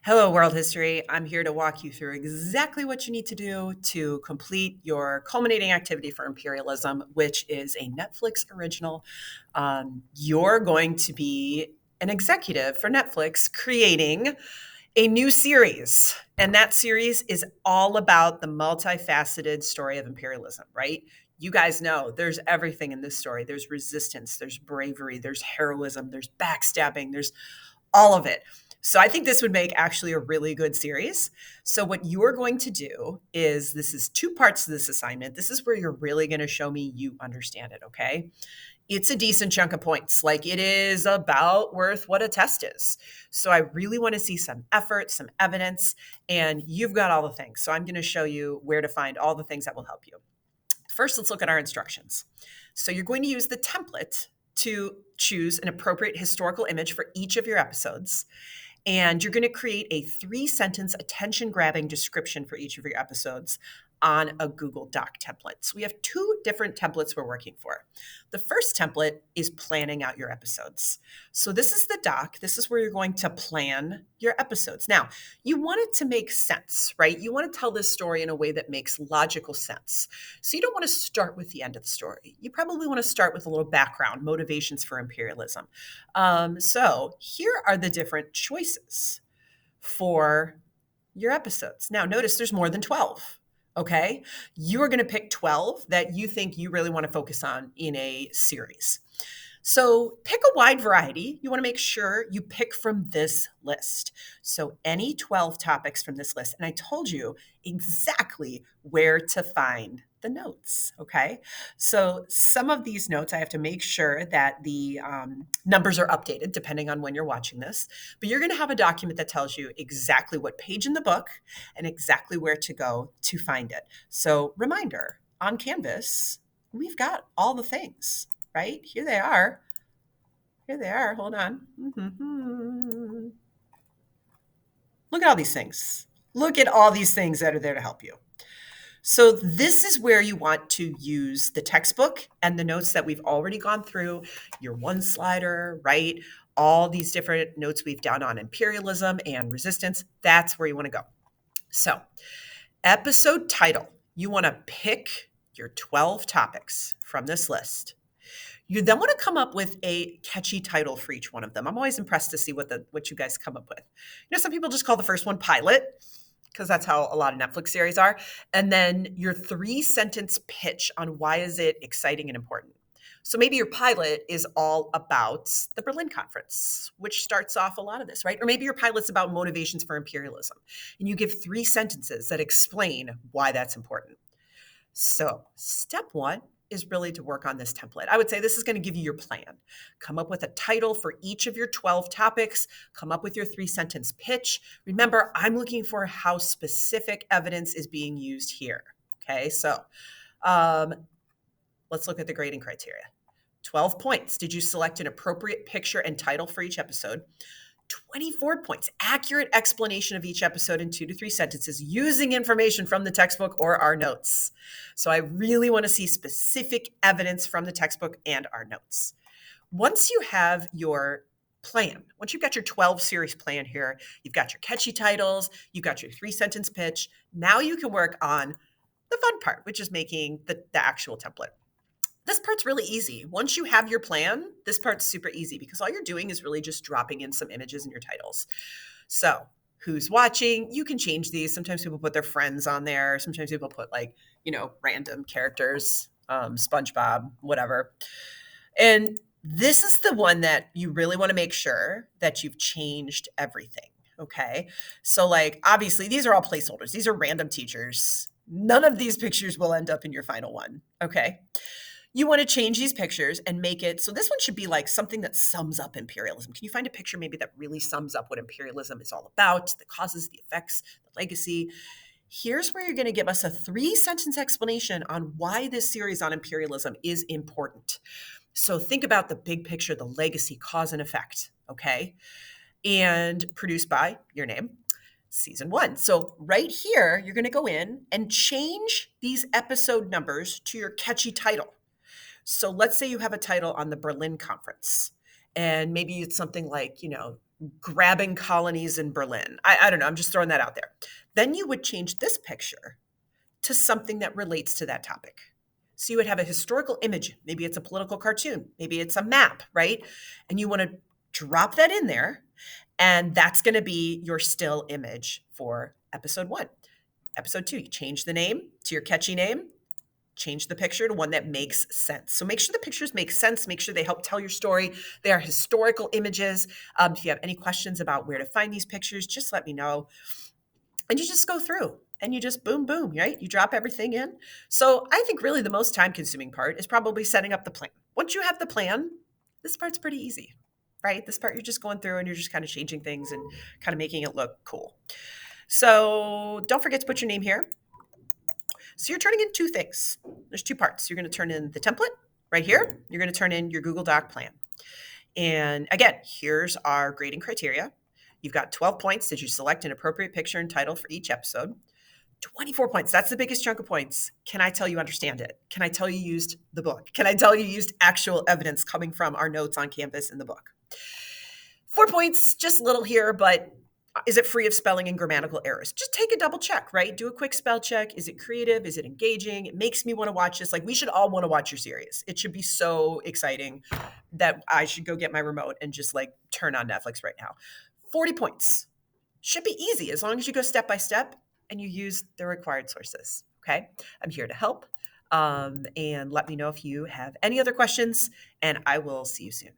Hello, world history. I'm here to walk you through exactly what you need to do to complete your culminating activity for imperialism, which is a Netflix original. You're going to be an executive for Netflix creating a new series. And that series is all about the multifaceted story of imperialism, right? You guys know there's everything in this story. There's resistance, there's bravery, there's heroism, there's backstabbing, there's all of it. So I think this would make actually a really good series. So what you're going to do is this is two parts to this assignment. This is where you're really going to show me you understand it, okay? It's a decent chunk of points. Like it is about worth what a test is. So I really want to see some effort, some evidence, and you've got all the things. So I'm going to show you where to find all the things that will help you. First, let's look at our instructions. So you're going to use the template to choose an appropriate historical image for each of your episodes. And you're going to create a 3 sentence attention grabbing description for each of your episodes on a Google Doc template. So we have 2 different templates we're working for. The first template is planning out your episodes. So this is the doc. This is where you're going to plan your episodes. Now, you want it to make sense, right? You want to tell this story in a way that makes logical sense. So you don't want to start with the end of the story. You probably want to start with a little background, motivations for imperialism. So here are the different choices for your episodes. Now, notice there's more than 12. Okay. You are going to pick 12 that you think you really want to focus on in a series. So pick a wide variety. You want to make sure you pick from this list. So any 12 topics from this list. And I told you exactly where to find the notes. Okay. So some of these notes, I have to make sure that the numbers are updated depending on when you're watching this. But you're going to have a document that tells you exactly what page in the book and exactly where to go to find it. So reminder on Canvas, we've got all the things, right? Here they are. Here they are. Hold on. Look at all these things. Look at all these things that are there to help you. So this is where you want to use the textbook and the notes that we've already gone through, your one slider, right? All these different notes we've done on imperialism and resistance. That's where you want to go. So, episode title. You want to pick your 12 topics from this list. You then want to come up with a catchy title for each one of them. I'm always impressed to see what you guys come up with. Some people just call the first one pilot because that's how a lot of Netflix series are. And then your 3 sentence pitch on why is it exciting and important. So maybe your pilot is all about the Berlin Conference, which starts off a lot of this, right? Or maybe your pilot's about motivations for imperialism. And you give 3 sentences that explain why that's important. So step 1 is really to work on this template. I would say this is going to give you your plan. Come up with a title for each of your 12 topics. Come up with your 3 sentence pitch. Remember, I'm looking for how specific evidence is being used here. Okay, so let's look at the grading criteria. 12 points. Did you select an appropriate picture and title for each episode? 24 points. Accurate explanation of each episode in 2 to 3 sentences using information from the textbook or our notes. So I really want to see specific evidence from the textbook and our notes. Once you have your plan, once you've got your 12 series plan here, you've got your catchy titles, you've got your 3 sentence pitch, now you can work on the fun part, which is making the actual template. This part's really easy. Once you have your plan, this part's super easy because all you're doing is really just dropping in some images in your titles. So who's watching? You can change these. Sometimes people put their friends on there. Sometimes people put random characters, SpongeBob, whatever. And this is the one that you really want to make sure that you've changed everything. Okay. So obviously these are all placeholders. These are random teachers. None of these pictures will end up in your final one. Okay. You want to change these pictures and make it so this one should be like something that sums up imperialism. Can you find a picture maybe that really sums up what imperialism is all about, the causes, the effects, the legacy? Here's where you're going to give us a 3 sentence explanation on why this series on imperialism is important. So think about the big picture, the legacy, cause and effect, okay? And produced by your name. Season 1. So right here, you're going to go in and change these episode numbers to your catchy title. So let's say you have a title on the Berlin Conference, and maybe it's something like, grabbing colonies in Berlin. I don't know. I'm just throwing that out there. Then you would change this picture to something that relates to that topic. So you would have a historical image. Maybe it's a political cartoon. Maybe it's a map, right? And you want to drop that in there. And that's going to be your still image for episode one. Episode two, you change the name to your catchy name, change the picture to one that makes sense. So make sure the pictures make sense. Make sure they help tell your story. They are historical images. If you have any questions about where to find these pictures, just let me know. And you just go through and you just boom, boom, right? You drop everything in. So I think really the most time consuming part is probably setting up the plan. Once you have the plan, this part's pretty easy, right? This part you're just going through and you're just kind of changing things and kind of making it look cool. So don't forget to put your name here. So you're turning in two things. There's two parts. You're going to turn in the template right here. You're going to turn in your Google Doc plan. And again, here's our grading criteria. You've got 12 points. Did you select an appropriate picture and title for each episode? 24 points. That's the biggest chunk of points. Can I tell you understand it? Can I tell you used the book? Can I tell you used actual evidence coming from our notes on Canvas in the book? 4 points, just little here, but is it free of spelling and grammatical errors? Just take a double check, right? Do a quick spell check. Is it creative? Is it engaging? It makes me want to watch this. Like, we should all want to watch your series. It should be so exciting that I should go get my remote and just like turn on Netflix right now. 40 points. Should be easy as long as you go step by step and you use the required sources. Okay. I'm here to help. And let me know if you have any other questions, and I will see you soon.